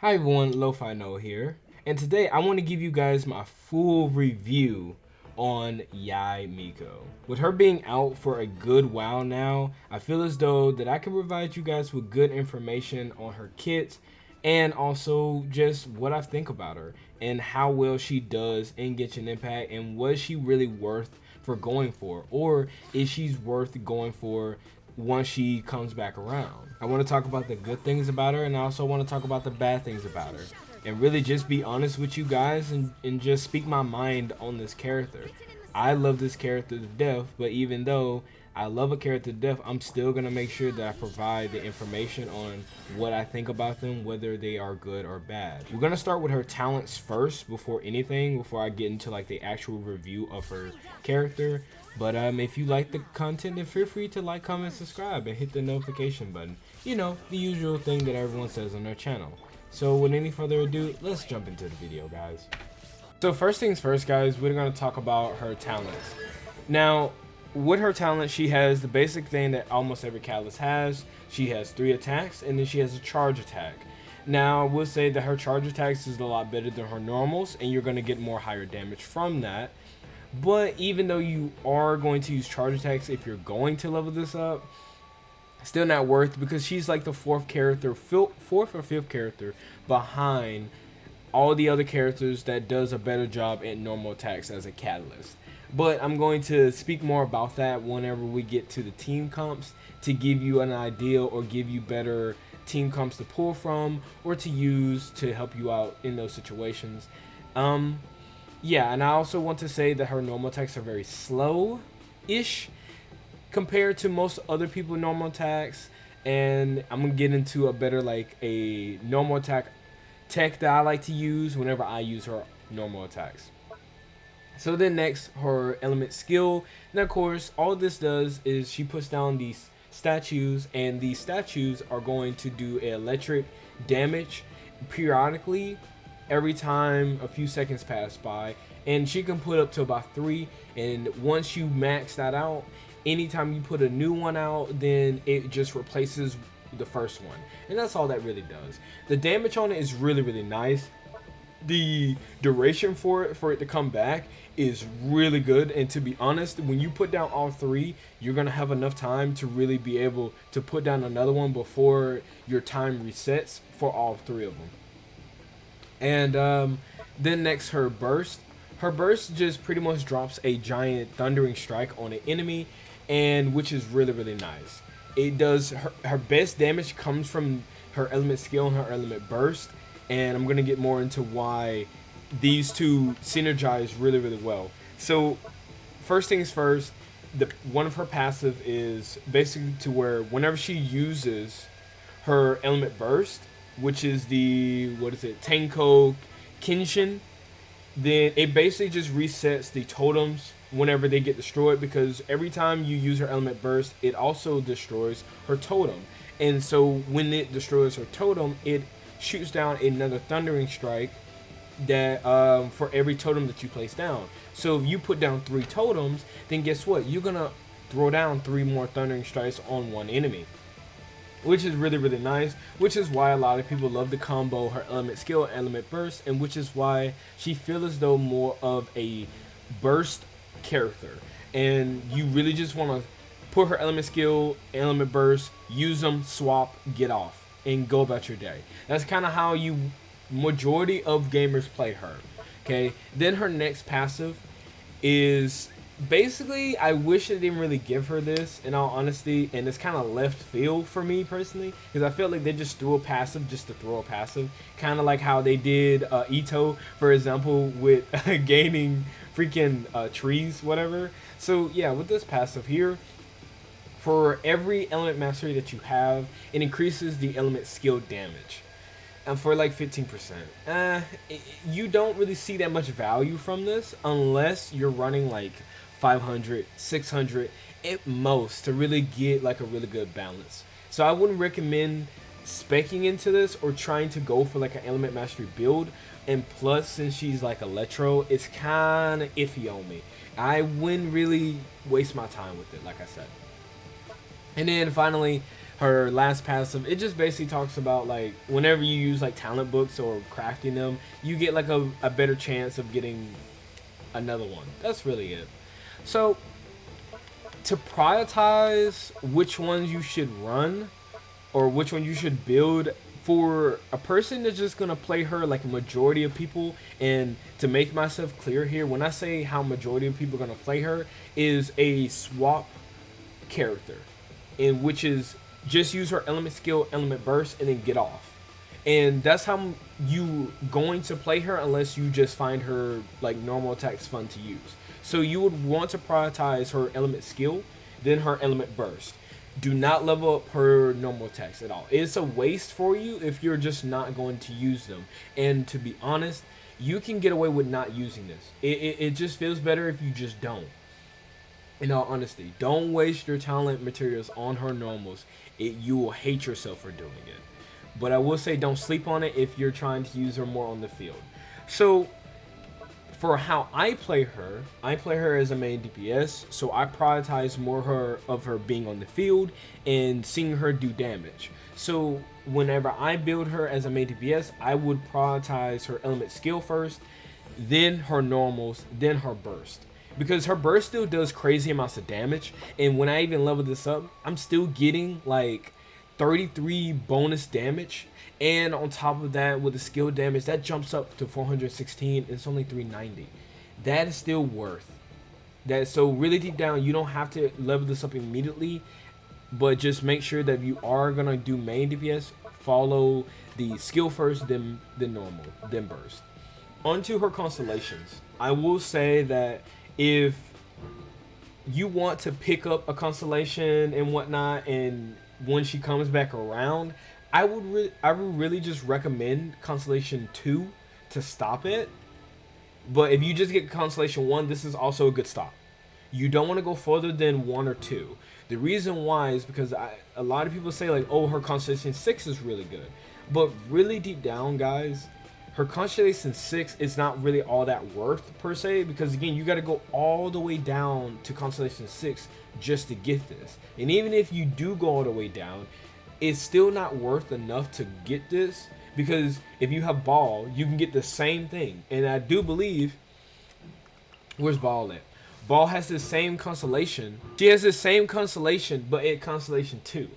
Hi everyone, Lo-Fi No here, and today I want to give you guys my full review on Yae Miko. With her being out for a good while now, I feel as though that I can provide you guys with good information on her kits and also just what I think about her and how well she does in Genshin Impact and was she really worth for going for, or is she worth going for once she comes back around. I want to talk about the good things about her, and I also want to talk about the bad things about her. And really just be honest with you guys and just speak my mind on this character. I love this character to death, but even though I love a character to death, I'm still going to make sure that I provide the information on what I think about them, whether they are good or bad. We're going to start with her talents first before anything, before I get into like the actual review of her character. But if you like the content, then feel free to like, comment, subscribe, and hit the notification button. You know, the usual thing that everyone says on their channel. So with any further ado, let's jump into the video, guys. So first things first, guys, we're going to talk about her talents. Now, with her talent, she has the basic thing that almost every catalyst has. She has 3 attacks, and then she has a charge attack. Now, we'll say that her charge attacks is a lot better than her normals, and you're going to get more higher damage from that. But even though you are going to use charge attacks if you're going to level this up, still not worth, because she's like the fourth or fifth character behind all the other characters that does a better job at normal attacks as a catalyst. But I'm going to speak more about that whenever we get to the team comps to give you an idea or give you better team comps to pull from or to use to help you out in those situations. Yeah, and I also want to say that her normal attacks are very slow-ish compared to most other people's normal attacks. And I'm going to get into a better, like, a normal attack tech that I like to use whenever I use her normal attacks. So then next, her element skill. Now, of course, all this does is she puts down these statues, and these statues are going to do electric damage periodically every time a few seconds pass by, and she can put up to about 3. And once you max that out, anytime you put a new one out, then it just replaces the first one, and that's all that really does. The damage on it is really nice. The duration for it to come back is really good, and to be honest, when you put down all 3, you're gonna have enough time to really be able to put down another one before your time resets for all 3 of them. And then next, her burst. Her burst just pretty much drops a giant thundering strike on an enemy, and which is really nice. It does her best damage comes from her element skill and her element burst, and I'm gonna get more into why these two synergize really well. So first things first, one of her passive is basically to where whenever she uses her element burst, which is the, what is it, Tenko Kenshin, then it basically just resets the totems whenever they get destroyed, because every time you use her element burst, it also destroys her totem. And so when it destroys her totem, it shoots down another thundering strike that for every totem that you place down. So if you put down 3 totems, then guess what? You're gonna throw down 3 more thundering strikes on one enemy, which is really nice, which is why a lot of people love the combo her element skill, element burst, and which is why she feels as though more of a burst character. And you really just want to put her element skill, element burst, use them, swap, get off, and go about your day. That's kind of how you majority of gamers play her. Okay, then her next passive is basically, I wish I didn't really give her this, in all honesty, and it's kind of left field for me personally, because I feel like they just threw a passive just to throw a passive, kind of like how they did Ito, for example, with gaining freaking trees, whatever. So yeah, with this passive here, for every element mastery that you have, it increases the element skill damage. And for like 15%. You don't really see that much value from this unless you're running like 500, 600 at most to really get like a really good balance. So I wouldn't recommend speccing into this or trying to go for like an element mastery build. And plus, since she's like electro, it's kind of iffy on me. I wouldn't really waste my time with it, like I said. And then finally, Her last passive, it just basically talks about like whenever you use like talent books or crafting them, you get like a better chance of getting another one. That's really it. So to prioritize which ones you should run or which one you should build for a person that's just gonna play her like a majority of people, and to make myself clear here, when I say how majority of people are gonna play her, is a swap character, in which is just use her element skill, element burst, and then get off. And that's how you going to play her unless you just find her like normal attacks fun to use. So you would want to prioritize her element skill, then her element burst. Do not level up her normal attacks at all. It's a waste for you if you're just not going to use them. And to be honest, you can get away with not using this. It just feels better if you just don't. In all honesty, don't waste your talent materials on her normals. You will hate yourself for doing it. But I will say don't sleep on it if you're trying to use her more on the field. So for how I play her as a main DPS, so I prioritize more of her being on the field and seeing her do damage. So whenever I build her as a main DPS, I would prioritize her element skill first, then her normals, then her burst. Because her burst still does crazy amounts of damage, and when I even level this up, I'm still getting like 33 bonus damage, and on top of that, with the skill damage, that jumps up to 416, and it's only 390. That is still worth that. So really deep down, you don't have to level this up immediately, but just make sure that you are gonna do main DPS, follow the skill first, then normal, then burst. Onto her constellations. I will say that if you want to pick up a constellation and whatnot, and when she comes back around, I would really just recommend Constellation 2 to stop it. But if you just get Constellation 1, this is also a good stop. You don't want to go further than 1 or 2. The reason why is because a lot of people say like, oh, her Constellation 6 is really good. But really deep down, guys, her Constellation 6 is not really all that worth per se, because again, you got to go all the way down to Constellation 6 just to get this. And even if you do go all the way down, it's still not worth enough to get this, because if you have Ball, you can get the same thing. And I do believe, where's Ball at? Ball has the same constellation. She has the same constellation, but at Constellation 2.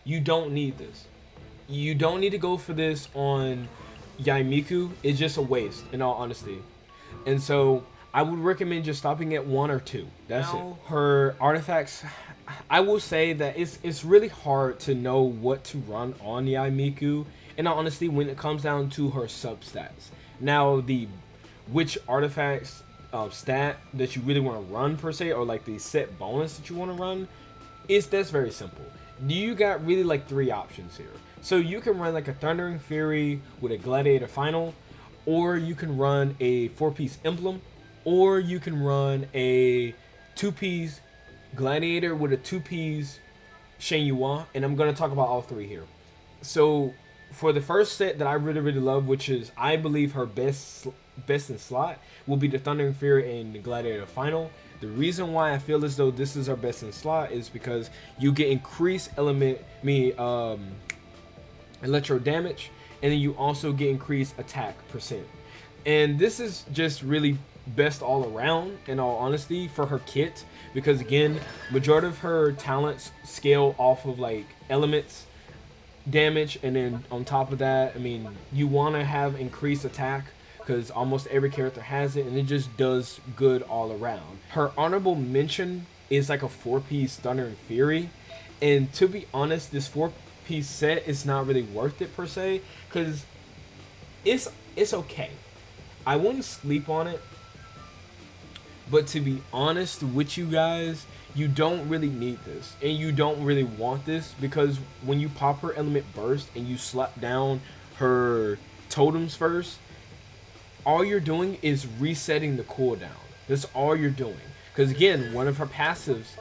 You don't need this. You don't need to go for this on Yae Miko. It's just a waste, in all honesty. And so I would recommend just stopping at 1 or 2. That's it. Her artifacts, I will say that it's really hard to know what to run on Yae Miko, in all honesty, when it comes down to her substats. Now, which artifacts stat that you really want to run per se, or like the set bonus that you want to run, that's very simple. You got really like 3 options here. So you can run like a Thundering Fury with a Gladiator Final, or you can run a 4-piece emblem, or you can run a 2-piece Gladiator with a 2-piece Shen Yuan, and I'm going to talk about all 3 here. So for the first set that I really love, which is I believe her best in slot, will be the Thundering Fury and the Gladiator Final. The reason why I feel as though this is her best in slot is because you get increased electro damage, and then you also get increased attack percent. And this is just really best all around, in all honesty, for her kit, because again, majority of her talents scale off of like elements damage, and then on top of that, I mean, you want to have increased attack because almost every character has it, and it just does good all around. Her honorable mention is like a 4-piece Thundering Fury, and to be honest, this 4-piece set is not really worth it per se, because it's okay. I wouldn't sleep on it, but to be honest with you guys, you don't really need this, and you don't really want this, because when you pop her element burst and you slap down her totems first, all you're doing is resetting the cooldown. That's all you're doing, because again, one of her passives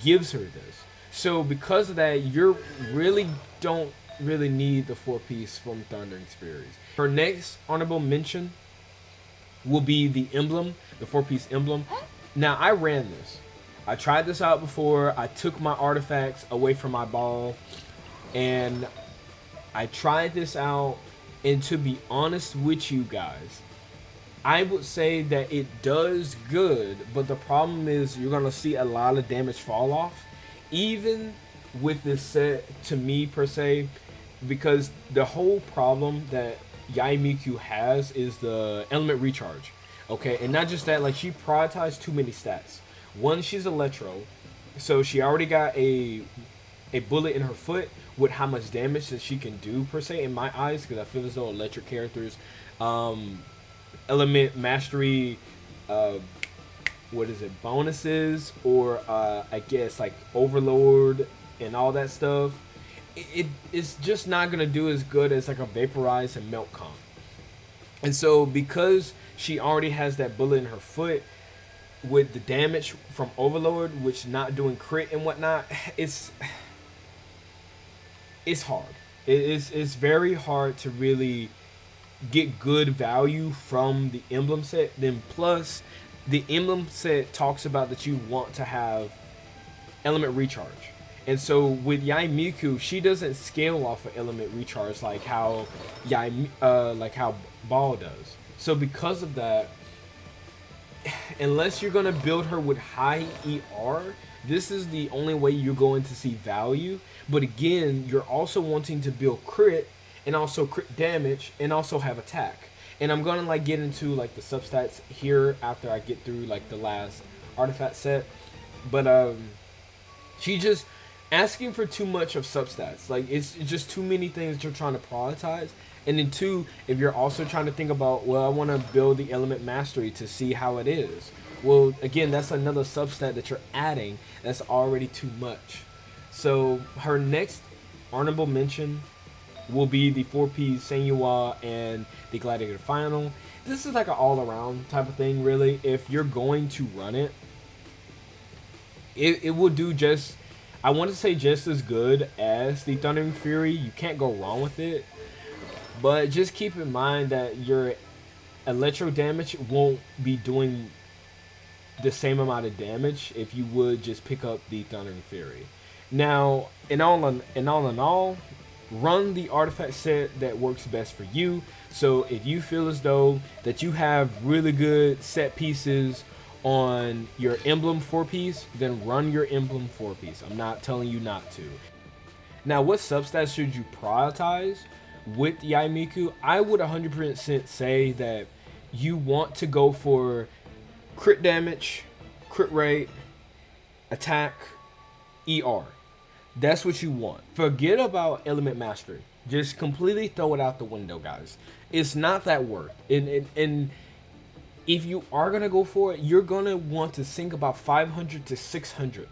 gives her this. So because of that, you really don't really need the 4-piece from Thundering Furies. Her next honorable mention will be the emblem, the 4-piece emblem. Now, I ran this. I tried this out before. I took my artifacts away from my ball, and I tried this out, and to be honest with you guys, I would say that it does good, but the problem is you're gonna see a lot of damage fall off, even with this set, to me per se, because the whole problem that Yae Miko has is the element recharge. Okay, and not just that, like she prioritized too many stats. One, she's electro, so she already got a bullet in her foot with how much damage that she can do per se in my eyes, because I feel as though electric characters, element mastery, uh, what is it, bonuses, or I guess like overlord and all that stuff, it's just not gonna do as good as like a vaporize and melt comp. And so because she already has that bullet in her foot with the damage from overlord, which not doing crit and whatnot, it's hard. It's very hard to really get good value from the emblem set. Then plus, the emblem set talks about that you want to have element recharge. And so with Yae Miko, she doesn't scale off of element recharge like how like how Ball does. So because of that, unless you're gonna build her with high ER, this is the only way you're going to see value. But again, you're also wanting to build crit and also crit damage and also have attack. And I'm gonna like get into like the substats here after I get through like the last artifact set. But she just asking for too much of substats. Like it's just too many things you're trying to prioritize. And then two, if you're also trying to think about, well, I want to build the element mastery to see how it is. Well, again, that's another substat that you're adding that's already too much. So her next honorable mention will be the 4-piece Senyua and the Gladiator Final. This is like an all-around type of thing, really. If you're going to run it, it will do just, I want to say just as good as the Thundering Fury. You can't go wrong with it. But just keep in mind that your electro damage won't be doing the same amount of damage if you would just pick up the Thundering Fury. Now, in all in all, run the artifact set that works best for you. So if you feel as though that you have really good set pieces on your emblem 4-piece, then run your emblem 4-piece. I'm not telling you not to. Now, what substats should you prioritize with Yae Miko? I would 100% say that you want to go for crit damage, crit rate, attack, ER. That's what you want. Forget about element mastery. Just completely throw it out the window, guys. It's not that worth. And if you are gonna go for it, you're gonna want to sink about 500 to 600.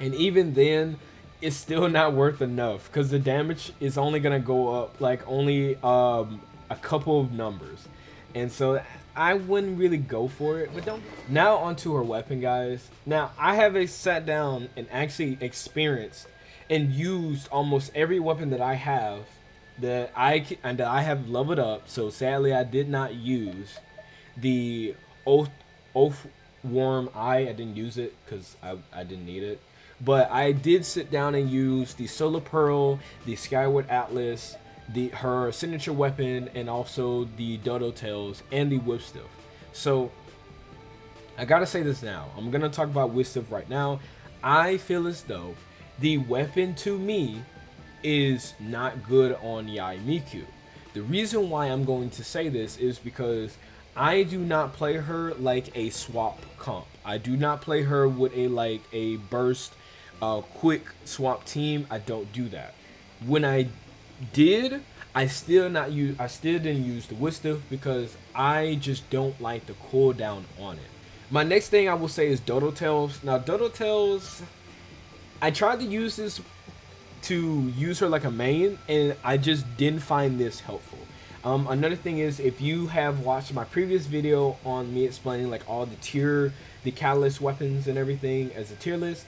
And even then, it's still not worth enough because the damage is only gonna go up like only a couple of numbers. And so I wouldn't really go for it, but don't. Now onto her weapon, guys. Now I have sat down and actually experienced and used almost every weapon that I have that I have leveled up. So sadly, I did not use the oath worm eye. I didn't use it because I didn't need it. But I did sit down and use the Solar Pearl, the Skyward Atlas, her signature weapon, and also the Dodo Tails and the Whip Stiff. So I gotta say this now. I'm gonna talk about Whip Stiff right now. I feel as though the weapon to me is not good on Yae Miko. The reason why I'm going to say this is because I do not play her like a swap comp. I do not play her with a burst quick swap team. I don't do that. When I did, I still didn't use the Whip Stiff because I just don't like the cooldown on it. My next thing I will say is Dodo Tails. Now Dodo Tails, I tried to use this to use her like a main, and I just didn't find this helpful. Another thing is, if you have watched my previous video on me explaining like all the catalyst weapons and everything as a tier list,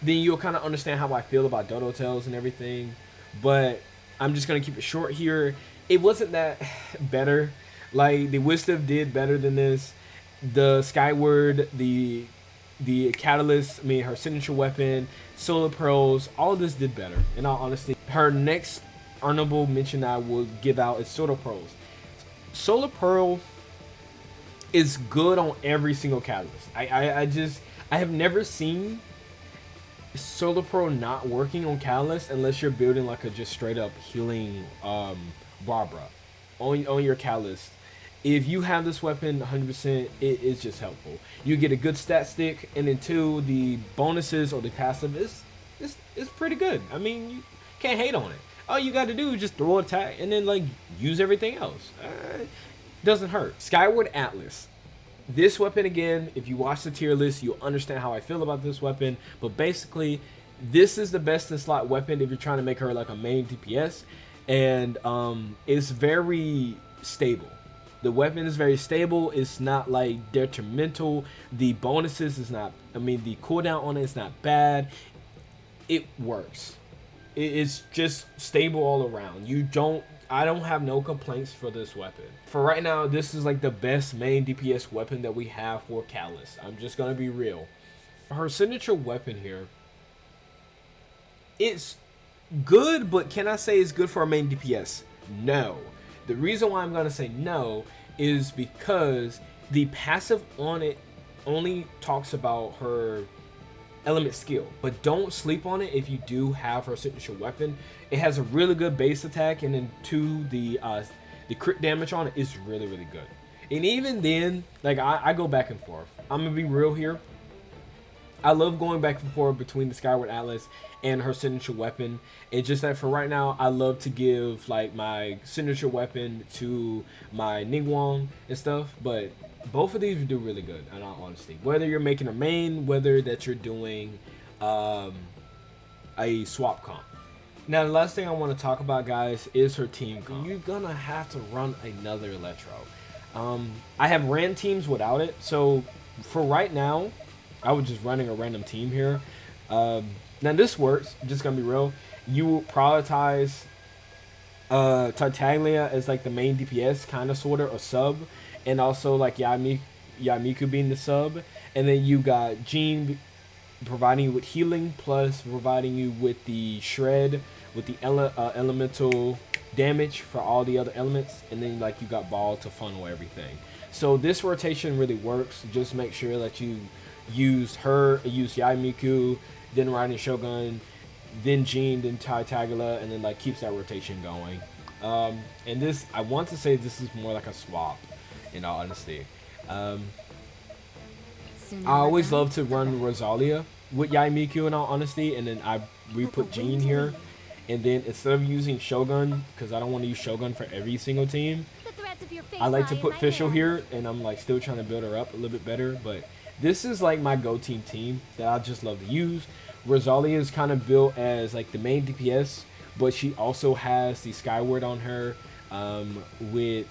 then you'll kind of understand how I feel about Dodo Tails and everything. But I'm just gonna keep it short here. It wasn't that better. Like the Whip Stiff did better than this. The Skyward, the the catalyst, I mean her signature weapon, solar pearls, all of this did better. In all honesty, her next honorable mention I will give out is solar pearls. Solar pearl is good on every single catalyst. I have never seen solar pearl not working on catalyst unless you're building like a just straight up healing Barbara on your catalyst. If you have this weapon 100%, it is just helpful. You get a good stat stick, and then two, the bonuses or the passive is pretty good. I mean, you can't hate on it. All you got to do is just throw an attack and then like use everything else. Doesn't hurt. Skyward Atlas. This weapon, again, if you watch the tier list, you'll understand how I feel about this weapon. But basically, this is the best in slot weapon if you're trying to make her like a main DPS, and it's very stable. The weapon is very stable. It's not like detrimental. The bonuses is not, I mean, the cooldown on it is not bad. It works. It's just stable all around. I don't have no complaints for this weapon. For right now, this is like the best main DPS weapon that we have for Catalyst. I'm just gonna be real. Her signature weapon here, it's good, but can I say it's good for a main DPS? No. The reason why I'm gonna say no is because the passive on it only talks about her element skill, but don't sleep on it. If you do have her signature weapon, it has a really good base attack, and then two, the crit damage on it is really good. And even then, like I go back and forth. I'm gonna be real here. I love going back and forth between the Skyward Atlas and her signature weapon. It's just that for right now, I love to give like my signature weapon to my Ningguang and stuff. But both of these do really good, in all honesty. Whether you're making a main, whether that you're doing a swap comp. Now, the last thing I want to talk about, guys, is her team comp. You're gonna have to run another Electro. I have ran teams without it, so for right now, I was just running a random team here. Now this works, just gonna be real. You prioritize Tartaglia as like the main DPS, kind of, sort of, or sub, and also like Yae Miko being the sub, and then you got Jean providing you with healing, plus providing you with the shred, with the elemental damage for all the other elements, and then like you got Ball to funnel everything. So this rotation really works. Just make sure that you use Yae Miko, then Riding Shogun, then Jean, then Tartaglia, and then like keeps that rotation going. And this, I want to say this is more like a swap, in all honesty. I always love to run Rosalia with Yae Miko, in all honesty, and then I re-put Jean here. And then instead of using Shogun, because I don't want to use Shogun for every single team, I like to put Fischl here, and I'm like still trying to build her up a little bit better. But this is like my go-team team that I just love to use. Rosalia is kind of built as like the main DPS, but she also has the Skyward on her, with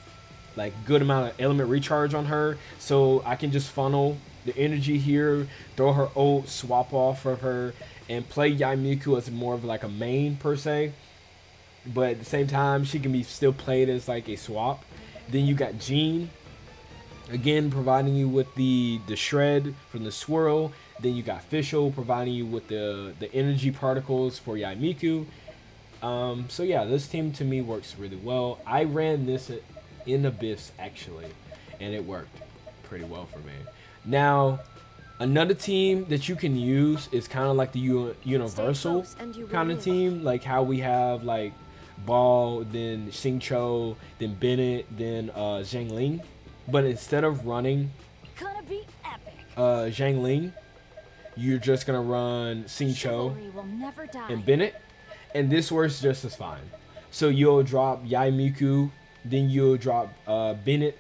like good amount of element recharge on her, so I can just funnel the energy here, throw her ult, swap off of her, and play Yae Miko as more of like a main per se, but at the same time she can be still played as like a swap. Then you got Jean, again providing you with the shred from the swirl. Then you got Fischl providing you with the energy particles for Yae Miko. So yeah, this team to me works really well. I ran this in Abyss actually, and it worked pretty well for me. Now, another team that you can use is kind of like the universal kind of team, like how we have like Ball, then Xingqiu, then Bennett, then Zhang Ling. But instead of running Zhang Ling, you're just gonna run Xingqiu and Bennett, and this works just as fine. So you'll drop Yae Miko, then you'll drop Bennett,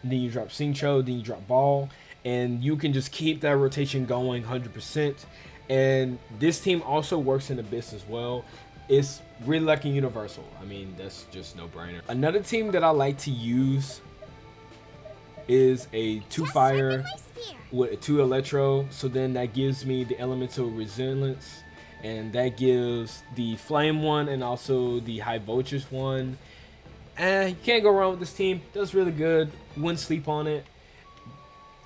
then you drop Xingqiu, then you drop Ball, and you can just keep that rotation going 100%. And this team also works in Abyss as well. It's really like a universal. I mean, that's just no brainer. Another team that I like to use is a 2 fire with a 2 electro. So then that gives me the elemental resilience, and that gives the flame one and also the high voltage one. And you can't go wrong with this team. Does really good. Wouldn't sleep on it.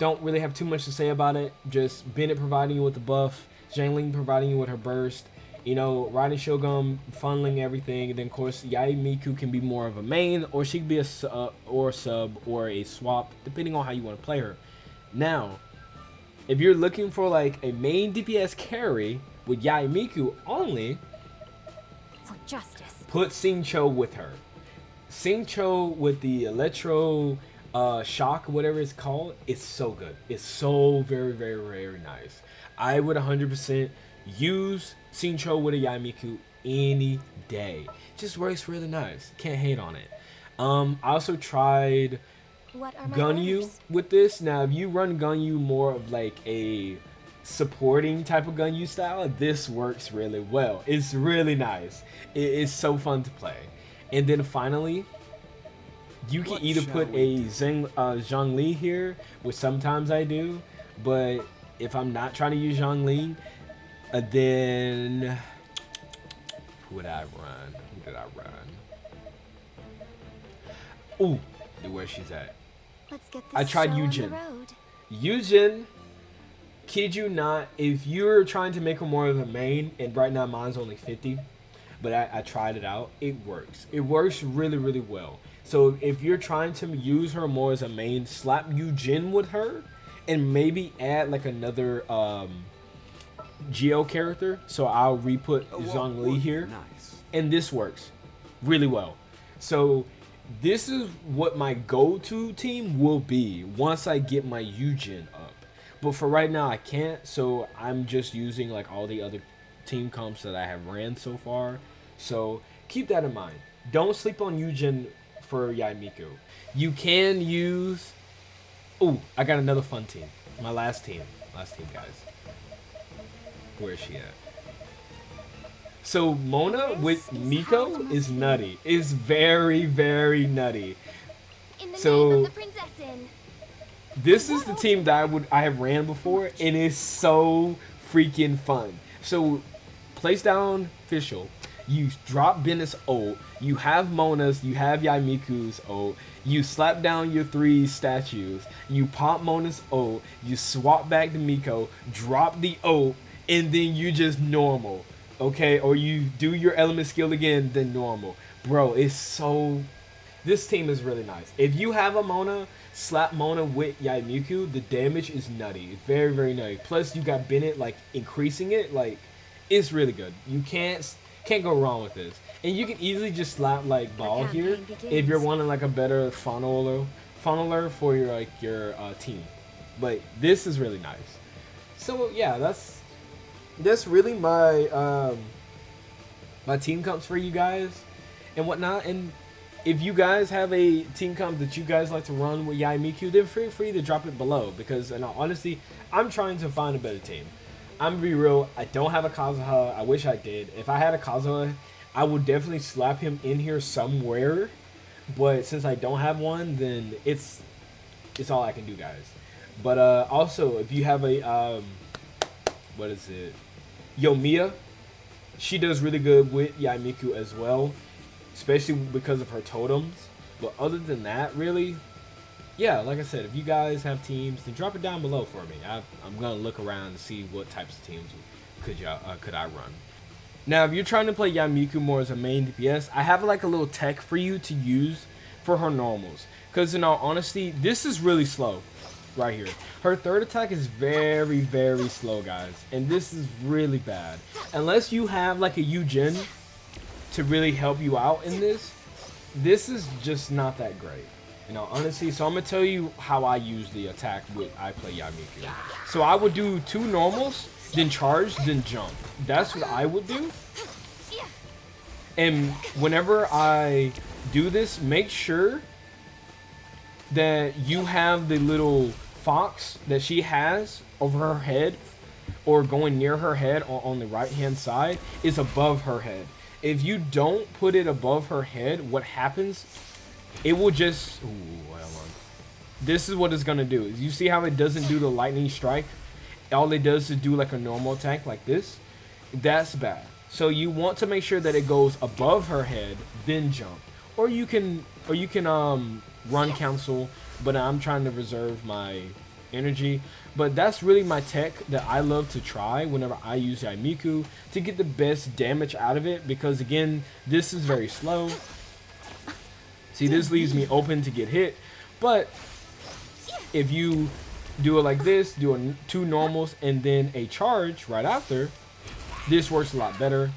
don't really have too much to say about it. Just Bennett providing you with the buff, Zhangling providing you with her burst, you know, riding Shogun, funneling everything, and then of course Yae Miko can be more of a main, or she could be a sub or a swap, depending on how you want to play her. Now, if you're looking for like a main DPS carry with Yae Miko only, for justice, put Xingqiu with her. Xingqiu with the Electro Shock, whatever it's called, it's so good. It's so very, very, very nice. I would 100% use Xingqiu with a Yae Miko any day. Just works really nice. Can't hate on it. I also tried Gunyu with this. Now, if you run Gunyu more of like a supporting type of Gunyu style, this works really well. It's really nice. It's so fun to play. And then finally, you can either put a Zhongli here, which sometimes I do, but if I'm not trying to use Zhongli, then who would I run? Who did I run? Ooh, where she's at. Let's get this I tried Yujin. Yujin, kid you not, if you're trying to make her more of a main, and right now mine's only 50, but I tried it out, it works. It works really, really well. So if you're trying to use her more as a main, slap Yujin with her, and maybe add like another Geo character. So I'll re-put Zhongli here, and this works really well. So this is what my go-to team will be once I get my Yujin up. But for right now, I can't, so I'm just using like all the other team comps that I have ran so far. So keep that in mind. Don't sleep on Yujin for Yae Miko. You can use... Oh, I got another fun team. My last team. Last team, guys. Where is she at? So Mona with Miko is nutty. It's very, very nutty. So this is the team that I have ran before, and it's so freaking fun. So place down Fischl. You drop Bennett's ult, you have Mona's, you have Yae Miko's ult, you slap down your 3 statues, you pop Mona's ult, you swap back to Miko, drop the ult, and then you just normal, okay? Or you do your element skill again, then normal. Bro, it's so... This team is really nice. If you have a Mona, slap Mona with Yae Miko, the damage is nutty. It's very, very nutty. Plus, you got Bennett, like, increasing it, like, it's really good. You can't go wrong with this. And you can easily just slap like Ball here if you're wanting like a better funneler for your like your team. But this is really nice. So yeah, that's really my my team comps for you guys and whatnot. And if you guys have a team comp that you guys like to run with Yae Miko, then feel free to drop it below, because in all honesty, I'm trying to find a better team. I'm gonna be real, I don't have a Kazuha. I wish I did. If I had a Kazuha, I would definitely slap him in here somewhere. But since I don't have one, then it's all I can do, guys. But also, if you have a what is it? Yoimiya, she does really good with Yae Miko as well, especially because of her totems. But other than that, really, yeah, like I said, if you guys have teams, then drop it down below for me. I'm gonna look around and see what types of teams could I run. Now, if you're trying to play Yae Miko more as a main DPS, I have like a little tech for you to use for her normals. Because in all honesty, this is really slow right here. Her third attack is very, very slow, guys. And this is really bad. Unless you have like a Yujin to really help you out in this, this is just not that great. You know, honestly, so I'm gonna tell you how I use the attack when I play Yae Miko. So I would do 2 normals, then charge, then jump. That's what I would do. And whenever I do this, make sure that you have the little fox that she has over her head, or going near her head on the right hand side, is above her head. If you don't put it above her head, what happens? It will just... Ooh, hold on. This is what it's going to do. You see how it doesn't do the lightning strike? All it does is do like a normal attack like this. That's bad. So you want to make sure that it goes above her head, then jump. Or you can run council, but I'm trying to reserve my energy. But that's really my tech that I love to try whenever I use Yae Miko to get the best damage out of it, because again, this is very slow. See, this leaves me open to get hit, but if you do it like this, do two normals and then a charge right after, this works a lot better.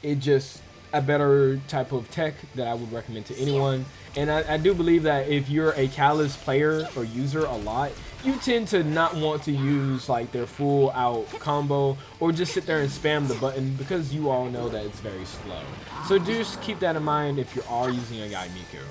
It just a better type of tech that I would recommend to anyone. And I do believe that if you're a Callus player or user a lot, you tend to not want to use like their full out combo or just sit there and spam the button, because you all know that it's very slow. So just keep that in mind if you are using a Yae Miko.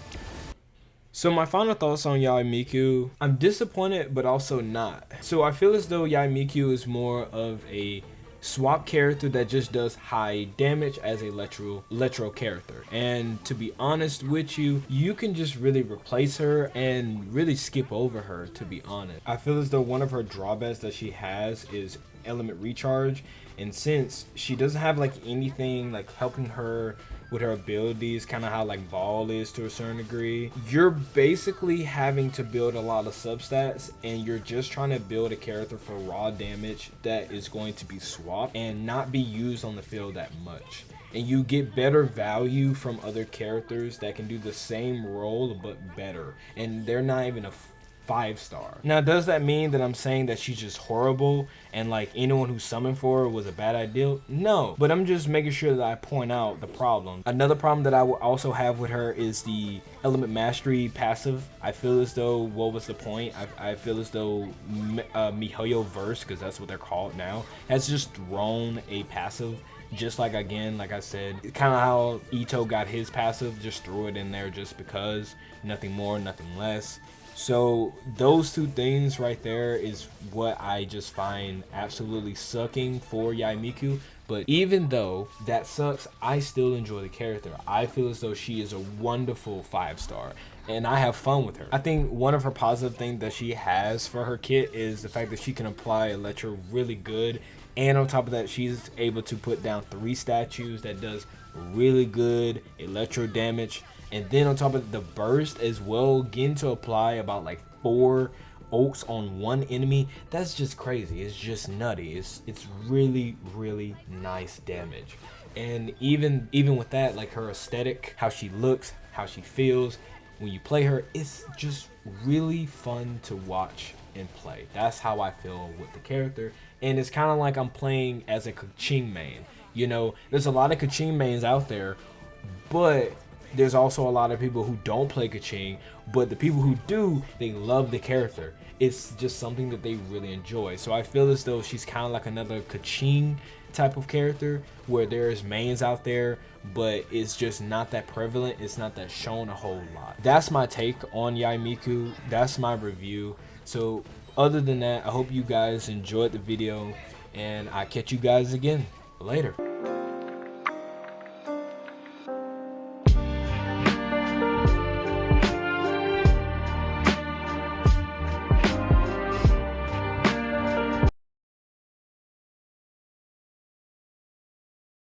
So my final thoughts on Yae Miko, I'm disappointed but also not. So I feel as though Yae Miko is more of a swap character that just does high damage as a Letro character. And to be honest with you, you can just really replace her and really skip over her, to be honest. I feel as though one of her drawbacks that she has is element recharge, and since she doesn't have like anything like helping her with her abilities, kind of how like Ball is to a certain degree, you're basically having to build a lot of substats, and you're just trying to build a character for raw damage that is going to be swapped and not be used on the field that much. And you get better value from other characters that can do the same role but better, and they're not even a 5-star. Now, does that mean that I'm saying that she's just horrible and like anyone who summoned for her was a bad idea? No, but I'm just making sure that I point out the problem. Another problem that I will also have with her is the element mastery passive. I feel as though, what was the point? I feel as though Mihoyo verse, because that's what they're called now, has just thrown a passive. Just like, again, like I said, kind of how Ito got his passive, just threw it in there just because, nothing more, nothing less. So those two things right there is what I just find absolutely sucking for Yae Miko. But even though that sucks, I still enjoy the character. I feel as though she is a wonderful 5-star, and I have fun with her. I think one of her positive things that she has for her kit is the fact that she can apply Electro really good. And on top of that, she's able to put down 3 statues that does really good electro damage. And then on top of the burst as well, getting to apply about like 4 oaks on one enemy, that's just crazy. It's just nutty. It's really, really nice damage. And even with that, like her aesthetic, how she looks, how she feels when you play her, it's just really fun to watch and play. That's how I feel with the character. And it's kind of like I'm playing as a Kaching main. You know, there's a lot of Kaching mains out there, but there's also a lot of people who don't play Kaching, but the people who do, they love the character. It's just something that they really enjoy. So I feel as though she's kind of like another Kaching type of character, where there's mains out there, but it's just not that prevalent. It's not that shown a whole lot. That's my take on Yae Miko. That's my review. So other than that, I hope you guys enjoyed the video, and I'll catch you guys again later.